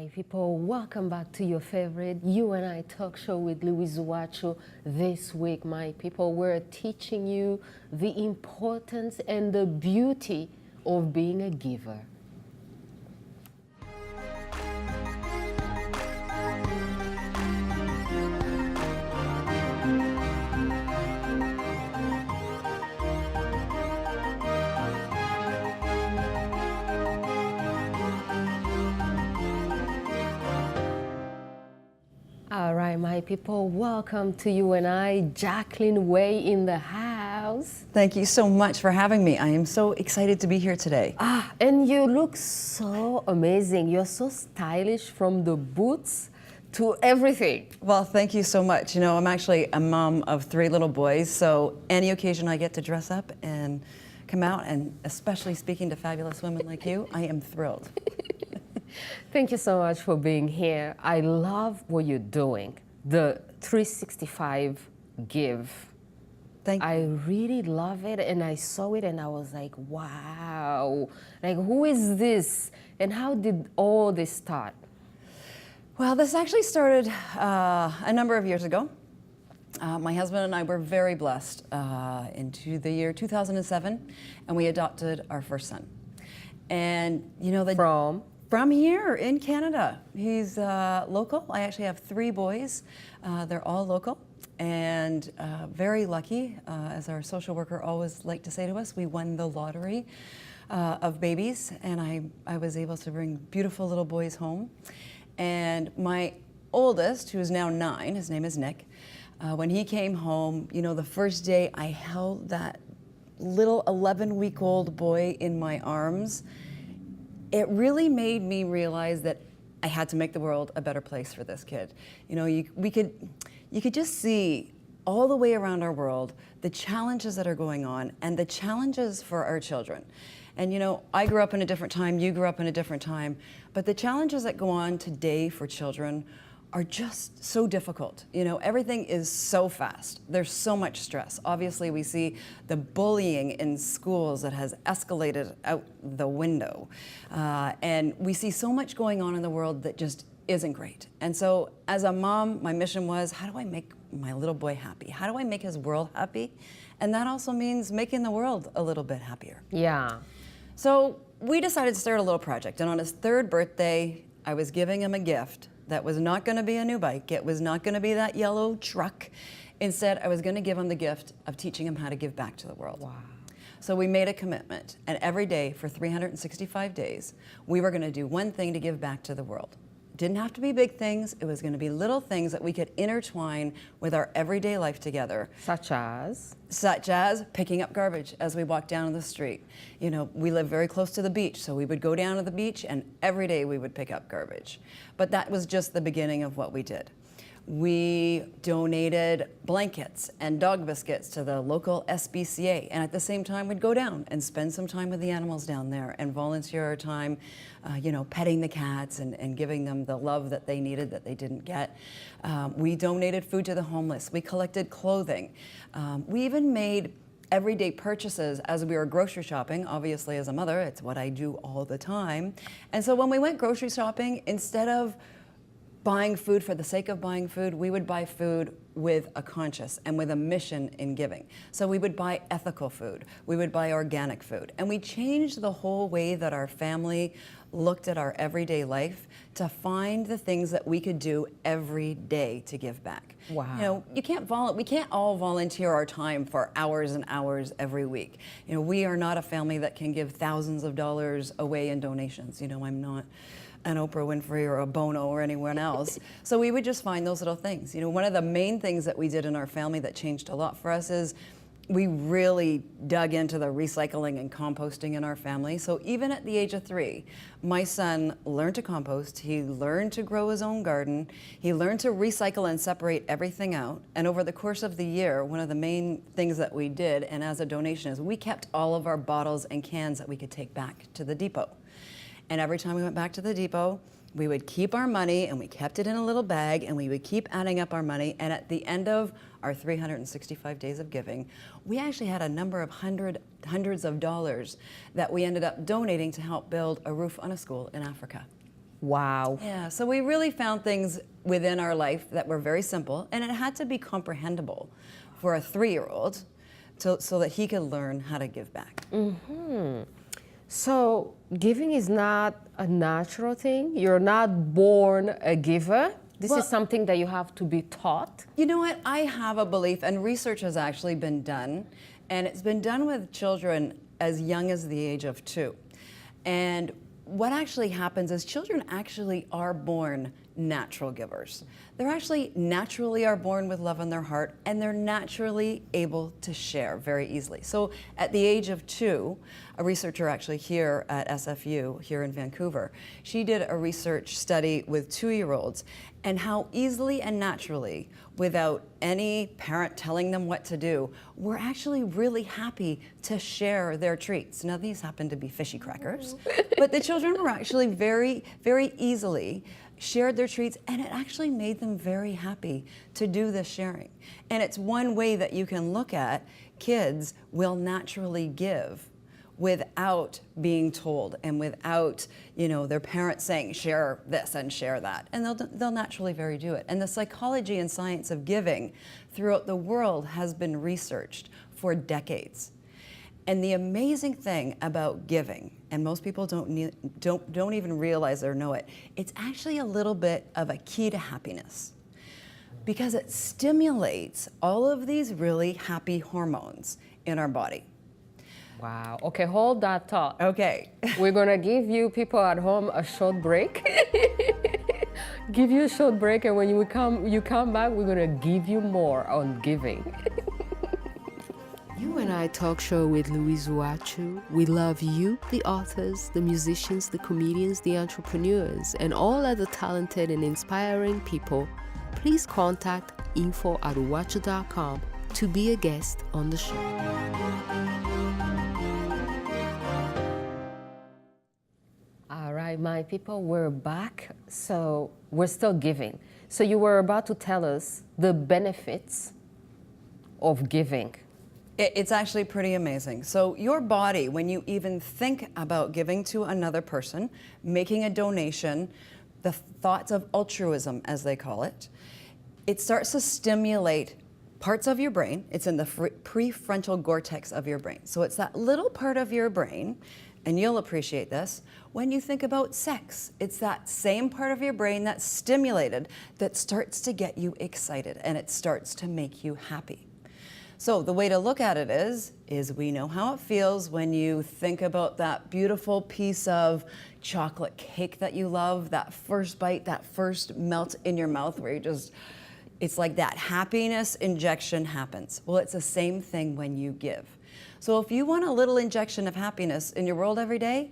my people, welcome back to your favorite You and I talk show with Louise UWACU. This week, my people, we're teaching you the importance and the beauty of being a giver. All right, my people, welcome to You and I, Jacqueline WAY in the house. Thank you so much for having me. I am so excited to be here today. And you look so amazing. You're so stylish from the boots to everything. Well, thank you so much. You know, I'm actually a mom of 3 little boys, so any occasion I get to dress up and come out, and especially speaking to fabulous women like you, I am thrilled. Thank you so much for being here. I love what you're doing, the 365 give. Thank you. I really love it, and I saw it and I was like, wow, like who is this and how did all this start? Well, this actually started a number of years ago. My husband and I were very blessed into the year 2007, and we adopted our first son. And you know, From here in Canada. He's local. I actually have 3 boys. They're all local, and very lucky, as our social worker always liked to say to us, we won the lottery of babies, and I was able to bring beautiful little boys home. And my oldest, who is now 9, his name is Nick, when he came home, you know, the first day I held that little 11-week-old boy in my arms, it really made me realize that I had to make the world a better place for this kid. You know, you could just see all the way around our world the challenges that are going on and the challenges for our children. And you know, I grew up in a different time, you grew up in a different time, but the challenges that go on today for children are just so difficult. You know, everything is so fast. There's so much stress. Obviously, we see the bullying in schools that has escalated out the window. And we see so much going on in the world that just isn't great. And so as a mom, my mission was, how do I make my little boy happy? How do I make his world happy? And that also means making the world a little bit happier. Yeah. So we decided to start a little project. And on his 3rd birthday, I was giving him a gift that was not going to be a new bike. It was not going to be that yellow truck. Instead, I was going to give him the gift of teaching him how to give back to the world. Wow. So we made a commitment, and every day for 365 days, we were going to do one thing to give back to the world. It didn't have to be big things. It was going to be little things that we could intertwine with our everyday life together. Such as? Such as picking up garbage as we walked down the street. You know, we live very close to the beach, so we would go down to the beach and every day we would pick up garbage. But that was just the beginning of what we did. We donated blankets and dog biscuits to the local SPCA, and at the same time we'd go down and spend some time with the animals down there and volunteer our time, you know, petting the cats and giving them the love that they needed that they didn't get. We donated food to the homeless. We collected clothing. We even made everyday purchases as we were grocery shopping. Obviously, as a mother, it's what I do all the time. And so when we went grocery shopping, instead of buying food for the sake of buying food, we would buy food with a conscience and with a mission in giving. So we would buy ethical food, we would buy organic food, and we changed the whole way that our family looked at our everyday life to find the things that we could do every day to give back. Wow. You know, we can't all volunteer our time for hours and hours every week. You know, we are not a family that can give thousands of dollars away in donations. You know, I'm not an Oprah Winfrey or a Bono or anyone else. So we would just find those little things. You know, one of the main things that we did in our family that changed a lot for us is we really dug into the recycling and composting in our family. So even at the age of 3, my son learned to compost, he learned to grow his own garden, he learned to recycle and separate everything out. And over the course of the year, one of the main things that we did, and as a donation, is we kept all of our bottles and cans that we could take back to the depot. And every time we went back to the depot, we would keep our money and we kept it in a little bag and we would keep adding up our money. And at the end of our 365 days of giving, we actually had a number of hundreds of dollars that we ended up donating to help build a roof on a school in Africa. Wow. Yeah, so we really found things within our life that were very simple, and it had to be comprehensible for a 3-year-old so that he could learn how to give back. So giving is not a natural thing. You're not born a giver. This is something that you have to be taught. You know what? I have a belief, and research has actually been done, and it's been done with children as young as the age of 2. And what actually happens is children actually are born natural givers. They're actually naturally are born with love in their heart, and they're naturally able to share very easily. So at the age of 2, a researcher actually here at SFU, here in Vancouver, she did a research study with 2-year-olds and how easily and naturally, without any parent telling them what to do, were actually really happy to share their treats. Now these happen to be fishy crackers, but the children were actually very, very easily shared their treats, and it actually made them very happy to do this sharing. And it's one way that you can look at kids will naturally give without being told and without, you know, their parents saying share this and share that, and they'll naturally very do it. And the psychology and science of giving throughout the world has been researched for decades. And the amazing thing about giving, and most people don't even realize or know it, it's actually a little bit of a key to happiness, because it stimulates all of these really happy hormones in our body. Wow. Okay, hold that thought. Okay. We're going to give you people at home a short break. Give you a short break, and when you come back, we're going to give you more on giving. You and I talk show with Louise UWACU. We love you, the authors, the musicians, the comedians, the entrepreneurs, and all other talented and inspiring people. Please contact info@uwacu.com to be a guest on the show. All right, my people, we're back. So we're still giving. So you were about to tell us the benefits of giving. It's actually pretty amazing. So your body, when you even think about giving to another person, making a donation, the thoughts of altruism, as they call it, it starts to stimulate parts of your brain. It's in the prefrontal cortex of your brain. So it's that little part of your brain, and you'll appreciate this, when you think about sex. It's that same part of your brain that's stimulated that starts to get you excited, and it starts to make you happy. So the way to look at it is we know how it feels when you think about that beautiful piece of chocolate cake that you love, that first bite, that first melt in your mouth where you just, it's like that happiness injection happens. Well, it's the same thing when you give. So if you want a little injection of happiness in your world every day,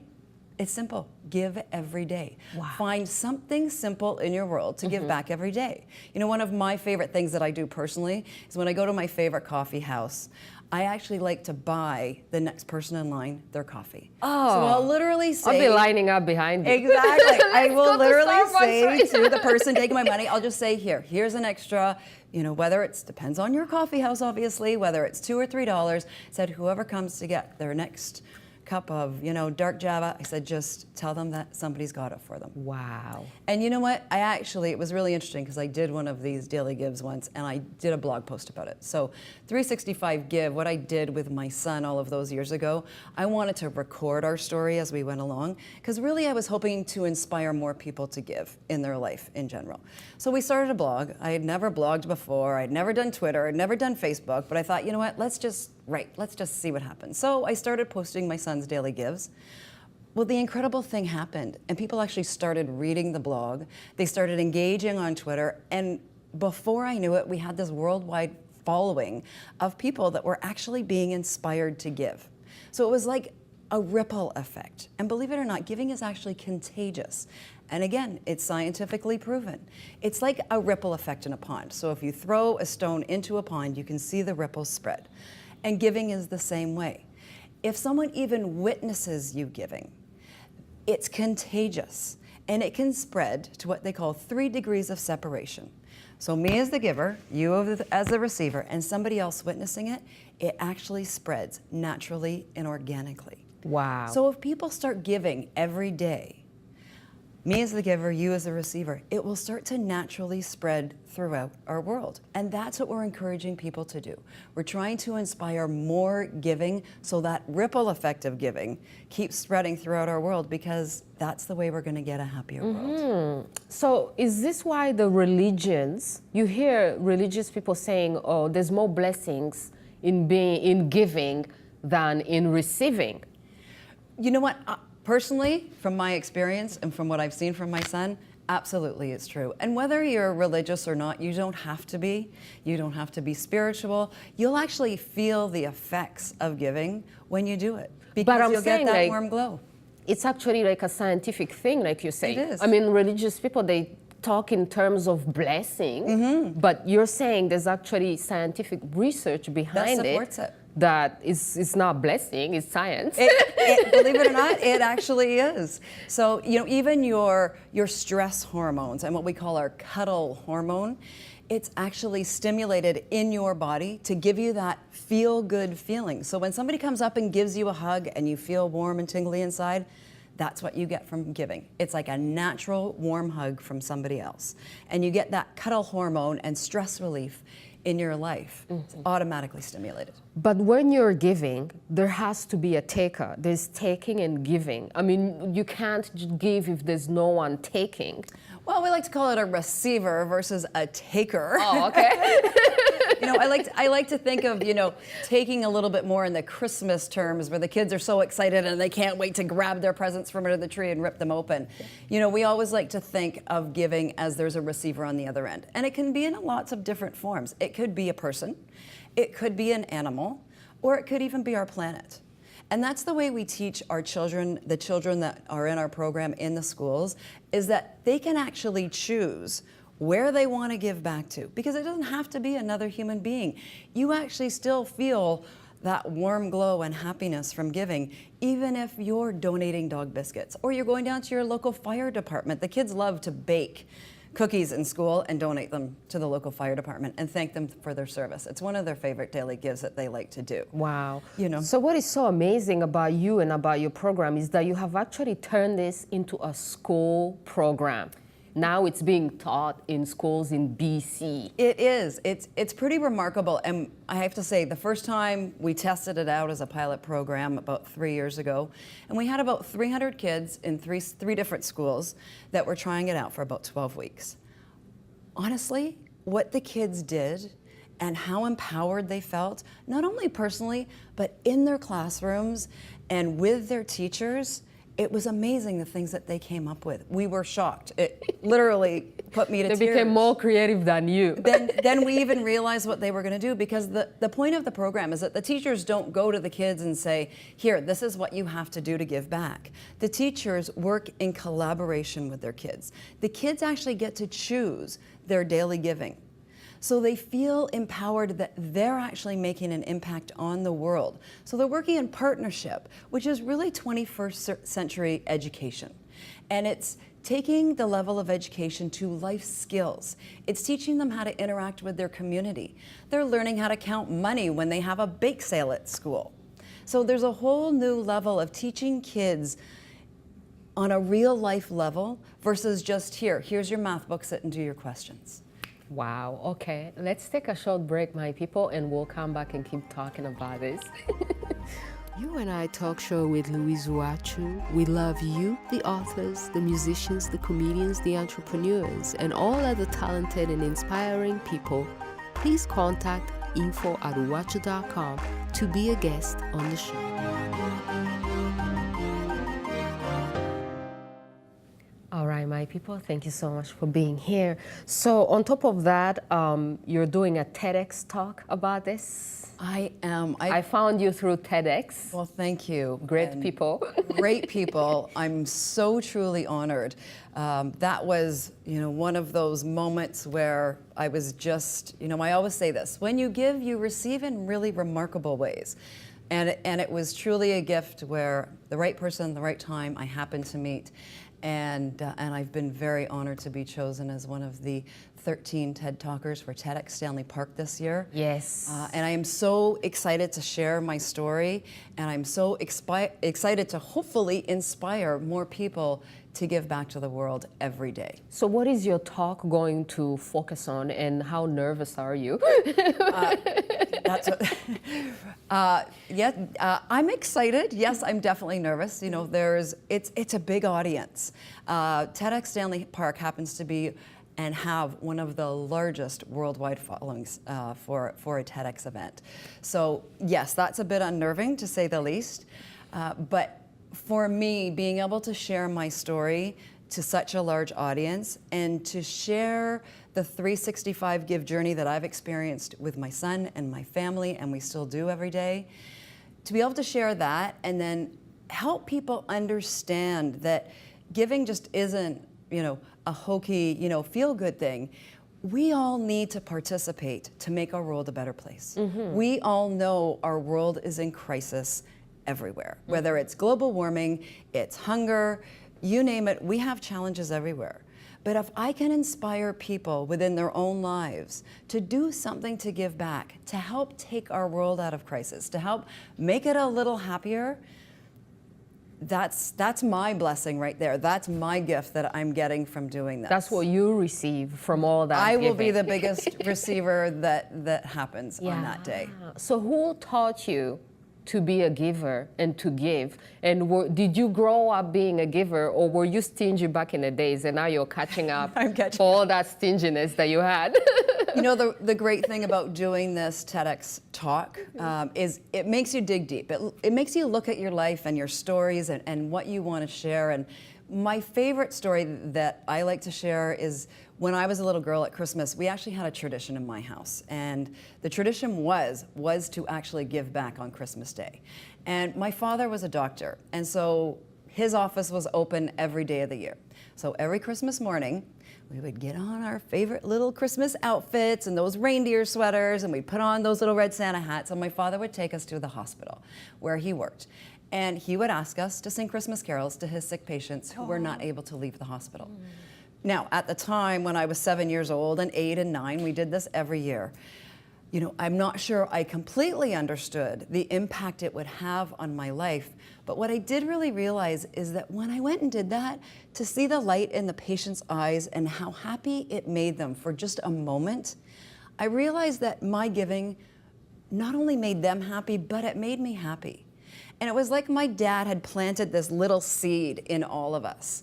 it's simple. Give every day. Wow. Find something simple in your world to give back every day. You know, one of my favorite things that I do personally is when I go to my favorite coffee house, I actually like to buy the next person in line their coffee. Oh. So I'll literally say... I'll be lining up behind you. Exactly. I will literally say right to the person taking my money, I'll just say, here's an extra, you know, whether it's, depends on your coffee house, obviously, whether it's $2 or $3, said whoever comes to get their next cup of, you know, dark Java, I said, just tell them that somebody's got it for them. Wow. And you know what? It was really interesting because I did one of these daily gives once, and I did a blog post about it. So 365 Give, what I did with my son all of those years ago, I wanted to record our story as we went along, because really I was hoping to inspire more people to give in their life in general. So we started a blog. I had never blogged before. I'd never done Twitter. I'd never done Facebook, but I thought, you know what? Let's just see what happens. So I started posting my son's daily gives. Well, the incredible thing happened, and people actually started reading the blog. They started engaging on Twitter, and before I knew it, we had this worldwide following of people that were actually being inspired to give. So it was like a ripple effect. And believe it or not, giving is actually contagious. And again, it's scientifically proven. It's like a ripple effect in a pond. So if you throw a stone into a pond, you can see the ripples spread. And giving is the same way. If someone even witnesses you giving, it's contagious, and it can spread to what they call 3 degrees of separation. So me as the giver, you as the receiver, and somebody else witnessing it, it actually spreads naturally and organically. Wow. So if people start giving every day, me as the giver, you as the receiver, it will start to naturally spread throughout our world. And that's what we're encouraging people to do. We're trying to inspire more giving so that ripple effect of giving keeps spreading throughout our world, because that's the way we're going to get a happier world. So is this why the religions, you hear religious people saying, oh, there's more blessings in giving than in receiving? You know what? Personally, from my experience and from what I've seen from my son, absolutely it's true. And whether you're religious or not, you don't have to be. You don't have to be spiritual. You'll actually feel the effects of giving when you do it, because you'll get that warm glow. It's actually like a scientific thing, like you say. It is. I mean, religious people, they talk in terms of blessing, but you're saying there's actually scientific research behind that supports it. That it's not blessing, it's science. Believe it or not, it actually is. So, you know, even your stress hormones and what we call our cuddle hormone, it's actually stimulated in your body to give you that feel-good feeling. So when somebody comes up and gives you a hug and you feel warm and tingly inside, that's what you get from giving. It's like a natural warm hug from somebody else. And you get that cuddle hormone and stress relief in your life. It's automatically stimulated. But when you're giving, there has to be a taker. There's taking and giving. I mean, you can't give if there's no one taking. Well, we like to call it a receiver versus a taker. Oh, okay. You know, I like to think of, you know, taking a little bit more in the Christmas terms, where the kids are so excited and they can't wait to grab their presents from under the tree and rip them open. You know, we always like to think of giving as there's a receiver on the other end. And it can be in lots of different forms. It could be a person, it could be an animal, or it could even be our planet. And that's the way we teach our children, the children that are in our program in the schools, is that they can actually choose where they want to give back to, because it doesn't have to be another human being. You actually still feel that warm glow and happiness from giving, even if you're donating dog biscuits or you're going down to your local fire department. The kids love to bake cookies in school and donate them to the local fire department and thank them for their service. It's one of their favorite daily gives that they like to do. Wow. You know. So what is so amazing about you and about your program is that you have actually turned this into a school program. Now it's being taught in schools in BC. It is. It's pretty remarkable. And I have to say, the first time we tested it out as a pilot program about 3 years ago, and we had about 300 kids in three different schools that were trying it out for about 12 weeks. Honestly, what the kids did and how empowered they felt, not only personally, but in their classrooms and with their teachers, it was amazing the things that they came up with. We were shocked. It literally put me to tears. They became more creative than you. Then we even realized what they were going to do, because the point of the program is that the teachers don't go to the kids and say, here, this is what you have to do to give back. The teachers work in collaboration with their kids. The kids actually get to choose their daily giving. So they feel empowered that they're actually making an impact on the world. So they're working in partnership, which is really 21st century education. And it's taking the level of education to life skills. It's teaching them how to interact with their community. They're learning how to count money when they have a bake sale at school. So there's a whole new level of teaching kids on a real life level versus just here's your math book, sit and do your questions. Wow, okay. Let's take a short break, my people, and we'll come back and keep talking about this. You and I talk show with Louise UWACU. We love you, the authors, the musicians, the comedians, the entrepreneurs, and all other talented and inspiring people. Please contact info@uwacu.com to be a guest on the show. All right, my people, thank you so much for being here. So on top of that, you're doing a TEDx talk about this. I am. I found you through TEDx. Well, thank you. Great people. Great people. I'm so truly honored. That was, one of those moments where I was just, I always say this: when you give, you receive in really remarkable ways. And it was truly a gift where the right person, the right time, I happened to meet. And I've been very honored to be chosen as one of the 13 TED Talkers for TEDx Stanley Park this year. Yes. And I am so excited to share my story, and I'm so excited to hopefully inspire more people to give back to the world every day. So what is your talk going to focus on, and how nervous are you? That's what, I'm excited. Yes, I'm definitely nervous. You know, it's a big audience. TEDx Stanley Park happens to be and have one of the largest worldwide followings for a TEDx event. So yes, that's a bit unnerving to say the least. But for me, being able to share my story to such a large audience and to share the 365 give journey that I've experienced with my son and my family, and we still do every day, to be able to share that and then help people understand that giving just isn't, you know, a hokey, you know, feel-good thing. We all need to participate to make our world a better place. Mm-hmm. We all know our world is in crisis everywhere, whether it's global warming, it's hunger, you name it, we have challenges everywhere. But if I can inspire people within their own lives to do something to give back, to help take our world out of crisis, to help make it a little happier, that's my blessing right there. That's my gift that I'm getting from doing this. That's what you receive from all that I will giving. be the biggest receiver that happens on that day. So who taught you to be a giver and to give? And did you grow up being a giver, or were you stingy back in the days and now you're catching up for all that stinginess that you had? You know, the great thing about doing this TEDx talk is it makes you dig deep. It makes you look at your life and your stories and what you want to share. And my favorite story that I like to share is when I was a little girl at Christmas, we actually had a tradition in my house. And the tradition was to actually give back on Christmas Day. And my father was a doctor, and so his office was open every day of the year. So every Christmas morning, we would get on our favorite little Christmas outfits and those reindeer sweaters, and we'd put on those little red Santa hats, and my father would take us to the hospital where he worked. And he would ask us to sing Christmas carols to his sick patients who were not able to leave the hospital. Now, at the time when I was 7 years old and 8 and 9, we did this every year. You know, I'm not sure I completely understood the impact it would have on my life, but what I did really realize is that when I went and did that, to see the light in the patient's eyes and how happy it made them for just a moment, I realized that my giving not only made them happy, but it made me happy. And it was like my dad had planted this little seed in all of us.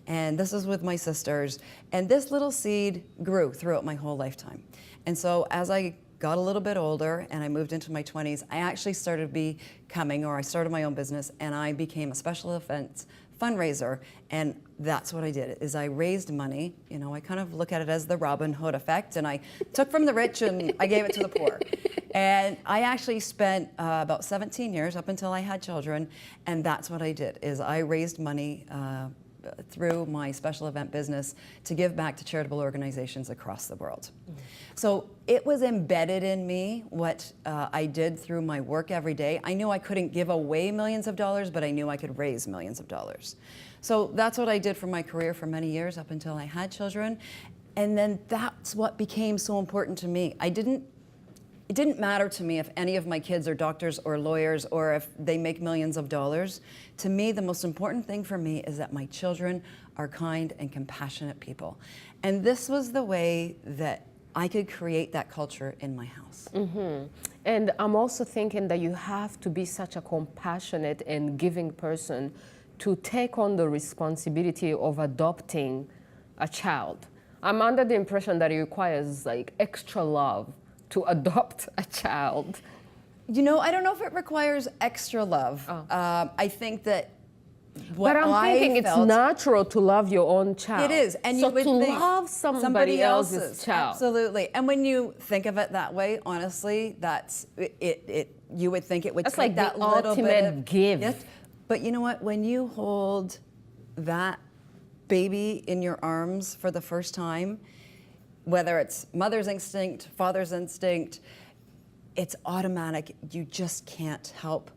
And this is with my sisters. And this little seed grew throughout my whole lifetime. And so as I got a little bit older and I moved into my 20s, I actually started I started my own business, and I became a special events fundraiser. And that's what I did, is I raised money. You know, I kind of look at it as the Robin Hood effect, and I took from the rich and I gave it to the poor. And I actually spent about 17 years up until I had children, and that's what I did, is I raised money through my special event business to give back to charitable organizations across the world. So it was embedded in me what I did through my work every day. I knew I couldn't give away millions of dollars, but I knew I could raise millions of dollars. So that's what I did for my career for many years up until I had children. And then that's what became so important to me. It didn't matter to me if any of my kids are doctors or lawyers or if they make millions of dollars. To me, the most important thing for me is that my children are kind and compassionate people. And this was the way that I could create that culture in my house. Mm-hmm. And I'm also thinking that you have to be such a compassionate and giving person to take on the responsibility of adopting a child. I'm under the impression that it requires like extra love to adopt a child. You know, I don't know if it requires extra love. I think that but I'm thinking it's natural to love your own child. It is, and so you would to think love somebody else's child. Absolutely, and when you think of it that way, honestly, that's it. You would think it would that's take like that the little ultimate bit of give. Yes, but you know what? When you hold that baby in your arms for the first time, whether it's mother's instinct, father's instinct, it's automatic. You just can't help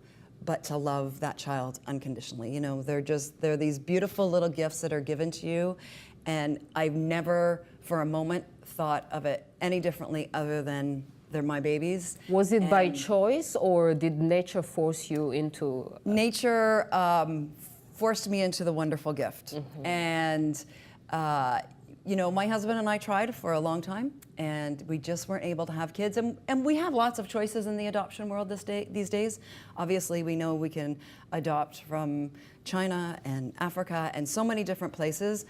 but to love that child unconditionally. You know, they're these beautiful little gifts that are given to you, and I've never for a moment thought of it any differently other than they're my babies. Was it by choice, or did nature force you into? Nature forced me into the wonderful gift. And, you know, my husband and I tried for a long time, and we just weren't able to have kids. And we have lots of choices in the adoption world these days. Obviously, we know we can adopt from China and Africa and so many different places.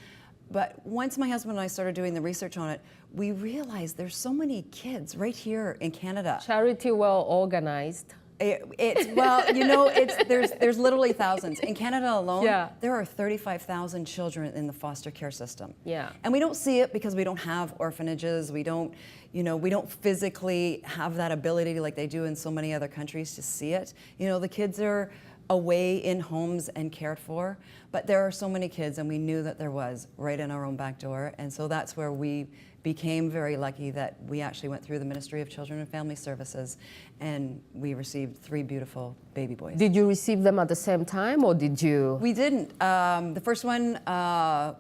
But once my husband and I started doing the research on it, we realized there's so many kids right here in Canada. Charity well organized. It's well, you know, there's literally thousands. In Canada alone, Yeah. there are 35,000 children in the foster care system. Yeah. And we don't see it because we don't have orphanages. We don't, you know, we don't physically have that ability like they do in so many other countries to see it. You know, the kids are away in homes and cared for, but there are so many kids, and we knew that there was right in our own back door. And so that's where we became very lucky that we actually went through the Ministry of Children and Family Services, and we received 3 beautiful baby boys. Did you receive them at the same time, or did you? We didn't. The first one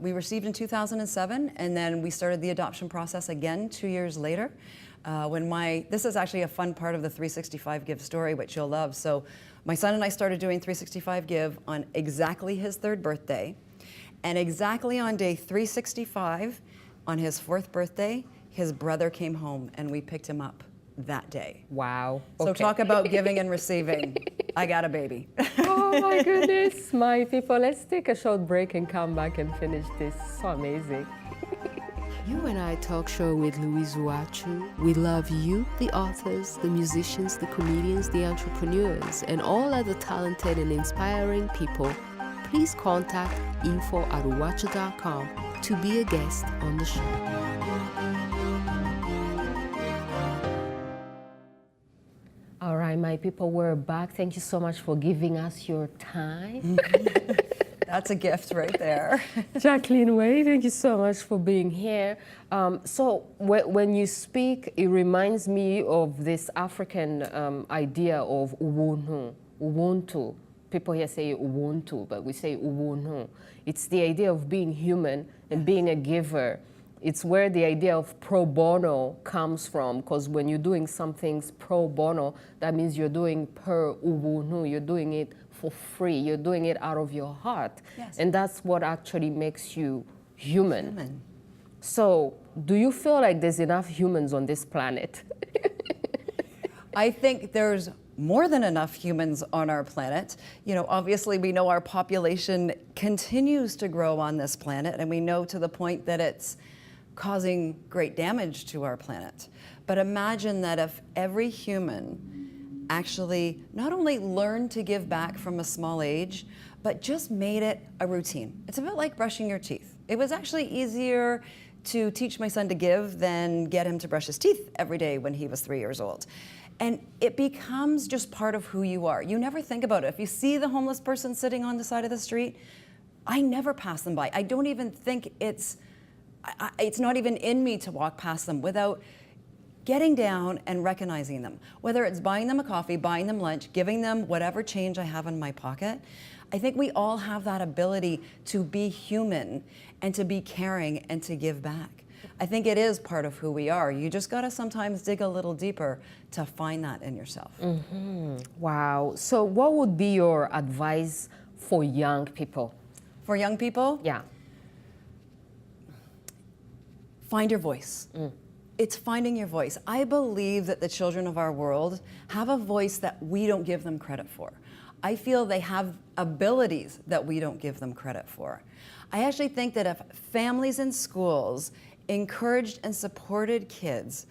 we received in 2007, and then we started the adoption process again 2 years later. This is actually a fun part of the 365 Give story, which you'll love. So my son and I started doing 365 Give on exactly his 3rd birthday, and exactly on day 365, on his 4th birthday, his brother came home, and we picked him up that day. Wow. So Okay. talk about giving and receiving. I got a baby. Oh my goodness, my people. Let's take a short break and come back and finish this. So amazing. You and I talk show with Louise UWACU. We love you, the authors, the musicians, the comedians, the entrepreneurs, and all other talented and inspiring people. Please contact info@uwacu.com to be a guest on the show. All right, my people, we're back. Thank you so much for giving us your time. That's a gift right there. Jacqueline WAY, thank you so much for being here. So when you speak, it reminds me of this African idea of Ubuntu. People here say Ubuntu, but we say Ubuntu. It's the idea of being human and being a giver. It's where the idea of pro bono comes from, because when you're doing some things pro bono, that means you're doing per Ubuntu, you're doing it for free, you're doing it out of your heart. Yes. And that's what actually makes you human. So do you feel like there's enough humans on this planet? I think there's more than enough humans on our planet. You know, obviously we know our population continues to grow on this planet, and we know to the point that it's causing great damage to our planet. But imagine that if every human actually not only learned to give back from a small age, but just made it a routine. It's a bit like brushing your teeth. It was actually easier to teach my son to give than get him to brush his teeth every day when he was 3 years old. And it becomes just part of who you are. You never think about it. If you see the homeless person sitting on the side of the street, I never pass them by. I don't even think it's not even in me to walk past them without getting down and recognizing them. Whether it's buying them a coffee, buying them lunch, giving them whatever change I have in my pocket. I think we all have that ability to be human and to be caring and to give back. I think it is part of who we are. You just gotta sometimes dig a little deeper to find that in yourself. Wow. So what would be your advice for young people? For young people, Yeah. find your voice. It's finding your voice. I believe that the children of our world have a voice that we don't give them credit for. I feel they have abilities that we don't give them credit for. I actually think that if families and schools encouraged and supported kids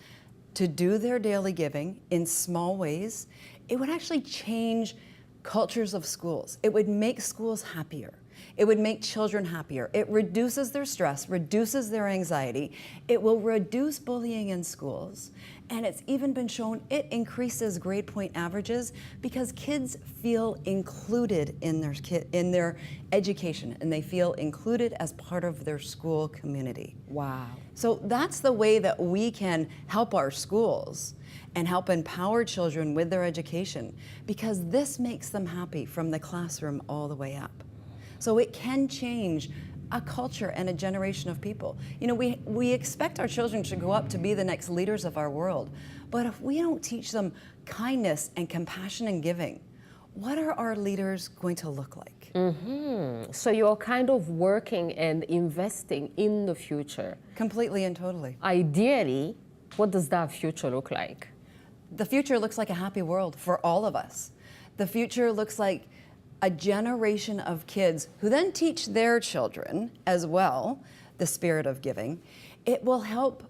to do their daily giving in small ways, it would actually change cultures of schools. It would make schools happier. It would make children happier. It reduces their stress, reduces their anxiety. It will reduce bullying in schools. And it's even been shown it increases grade point averages because kids feel included in their education, and they feel included as part of their school community. Wow. So that's the way that we can help our schools and help empower children with their education, because this makes them happy from the classroom all the way up. So it can change a culture and a generation of people. You know, we expect our children to grow up to be the next leaders of our world, but if we don't teach them kindness and compassion and giving, what are our leaders going to look like? So you're kind of working and investing in the future. Completely and totally. Ideally, what does that future look like? The future looks like a happy world for all of us. The future looks like a generation of kids who then teach their children as well the spirit of giving. It will help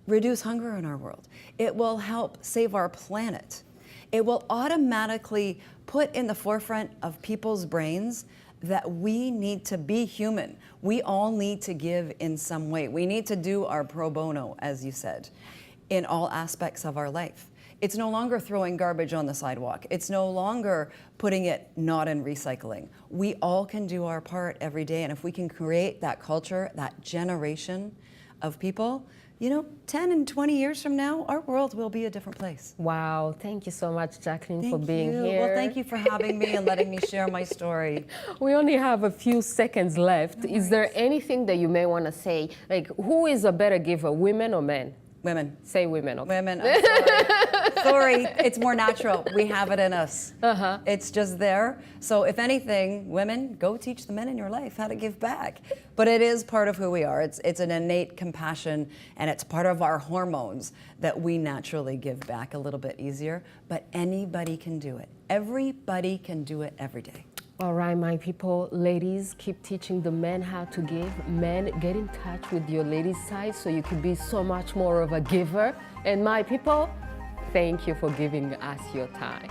reduce hunger in our world. It will help save our planet. It will automatically put in the forefront of people's brains that we need to be human. We all need to give in some way. We need to do our pro bono, as you said, in all aspects of our life. It's no longer throwing garbage on the sidewalk. It's no longer putting it not in recycling. We all can do our part every day, and if we can create that culture, that generation of people, you know, 10 and 20 years from now, our world will be a different place. Wow, thank you so much, Jacqueline, for Thank being you. here. Well, thank you for having me and letting me share my story. We only have a few seconds left. Is there anything that you may want to say? Like, who is a better giver, women or men? Women. Say women, okay. Women, I'm sorry. Sorry, it's more natural. We have it in us. It's just there. So if anything, women, go teach the men in your life how to give back. But it is part of who we are. It's an innate compassion, and it's part of our hormones that we naturally give back a little bit easier. But anybody can do it. Everybody can do it every day. All right, my people, ladies, keep teaching the men how to give. Men, get in touch with your ladies' side so you can be so much more of a giver. And my people, thank you for giving us your time.